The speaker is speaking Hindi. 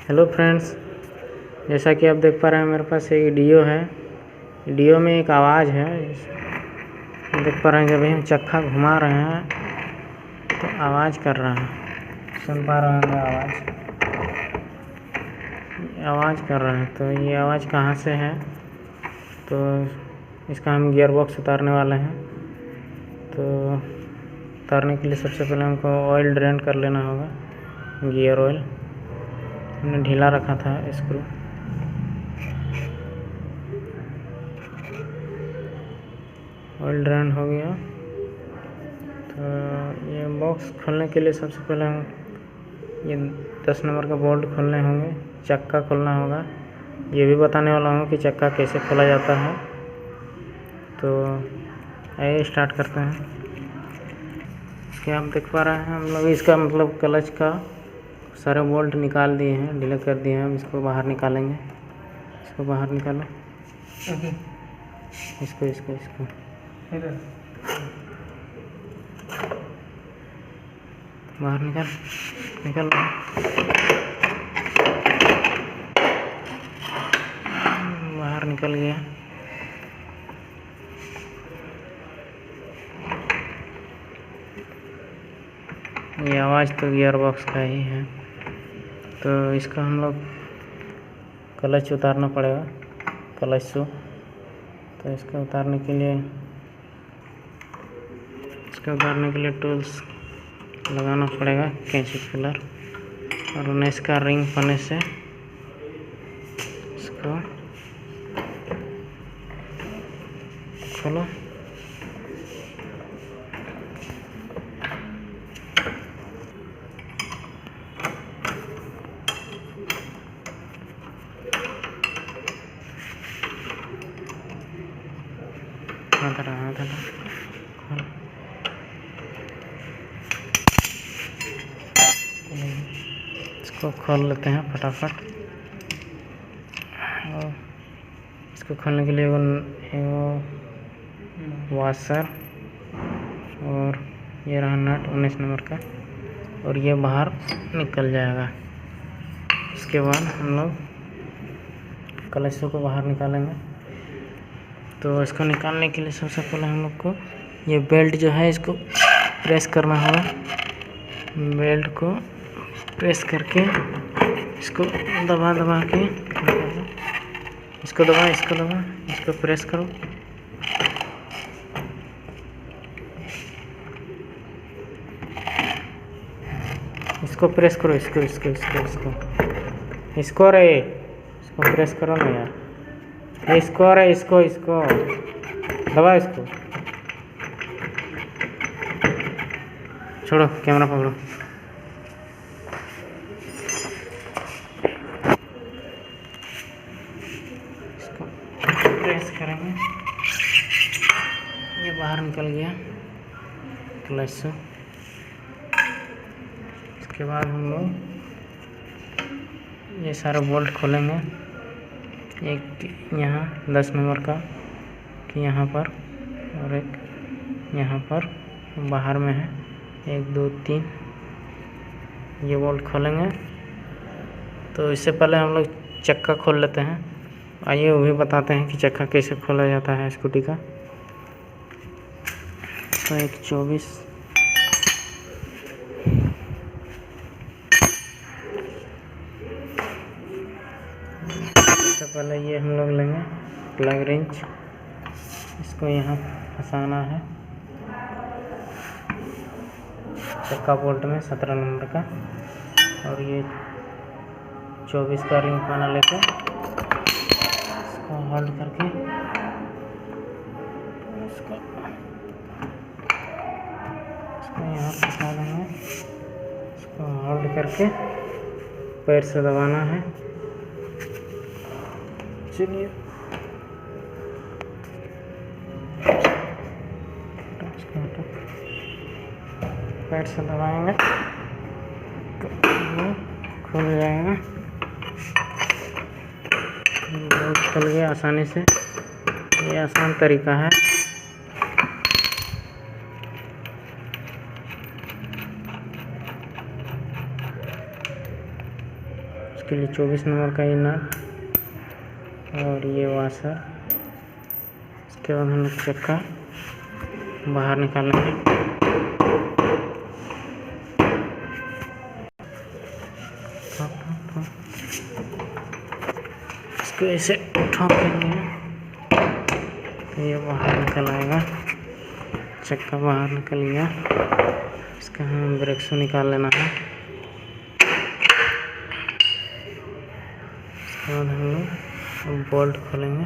हेलो फ्रेंड्स, जैसा कि आप देख पा रहे हैं मेरे पास एक डियो है। डियो में एक आवाज़ है। देख पा रहे हैं जब हम चक्का घुमा रहे हैं तो आवाज़ कर रहा है। सुन पा रहे होंगे आवाज़ कर रहा है। तो ये आवाज़ कहाँ से है? तो इसका हम गियर बॉक्स उतारने वाले हैं। तो उतारने के लिए सबसे पहले हमको ऑयल ड्रेन कर लेना होगा। गियर ऑयल हमने ढीला रखा था स्क्रू। ऑयल ड्रेन हो गया। तो ये बॉक्स खोलने के लिए सबसे पहले हम ये 10 नंबर का बोल्ट खोलने होंगे, चक्का खोलना होगा। ये भी बताने वाला हूँ कि चक्का कैसे खोला जाता है। तो आइए स्टार्ट करते हैं। क्या आप देख पा रहे हैं हम लोग इसका मतलब क्लच का सारे बोल्ट निकाल दिए हैं, ढीले कर दिए हैं। हम इसको बाहर निकालेंगे। इसको बाहर निकालो। इसको इसको इसको बाहर निकाल निकाल बाहर निकल गया। ये आवाज़ तो गियर बॉक्स का ही है। तो इसका हम लोग क्लच उतारना पड़ेगा, क्लच से। तो इसका उतारने के लिए टूल्स लगाना पड़ेगा, कैंची फिलर। और उन्हें इसका रिंग पने से इसको खोलो। इसको खोल लेते हैं फटाफट। और इसको खोलने के लिए वो वाशर और ये रहा नट 19 नंबर का, और ये बाहर निकल जाएगा। इसके बाद हम लोग क्लचों को बाहर निकालेंगे। तो इसको निकालने के लिए सबसे पहले हम लोग को ये बेल्ट जो है इसको प्रेस करना होगा। बेल्ट को प्रेस करके इसको दबा के इसको दबा इसको प्रेस करो। इसको प्रेस करो, इसको प्रेस करो ना यार। इसको दबा, इसको छोड़ो, कैमरा पकड़ो। इसको प्रेस करेंगे, ये बाहर निकल गया क्लच से। इसके बाद हम लोग ये सारे बोल्ट खोलेंगे। एक यहाँ 10 नंबर का कि यहाँ पर, और एक यहाँ पर बाहर में है। 1 2 3 ये बोल्ट खोलेंगे। तो इससे पहले हम लोग चक्का खोल लेते हैं। आइए वो भी बताते हैं कि चक्का कैसे खोला जाता है स्कूटी का। तो एक 24 सबसे पहले ये हम लोग लेंगे प्लग रेंच। इसको यहाँ फंसाना है चक्का बोल्ट में 17 नंबर का, और ये 24 का रिंग पाना लेकर इसको होल्ड करके इसको यहाँ फंसा देंगे। इसको होल्ड करके पैर से दबाना है। चलिए पैर से दबाएंगे तो वो खुल जाएगा। बहुत खुल गया आसानी से। ये आसान तरीका है। उसके लिए 24 नंबर का ये नट और ये वाशर। इसके बाद हम लोग चक्का बाहर निकालेंगे। इसको ऐसे ठोकेंगे तो ये बाहर निकल आएगा। चक्का बाहर निकल गया। इसका हम ब्रेक शू निकाल लेना है। इसके बाद हम लोग बोल्ट खोलेंगे।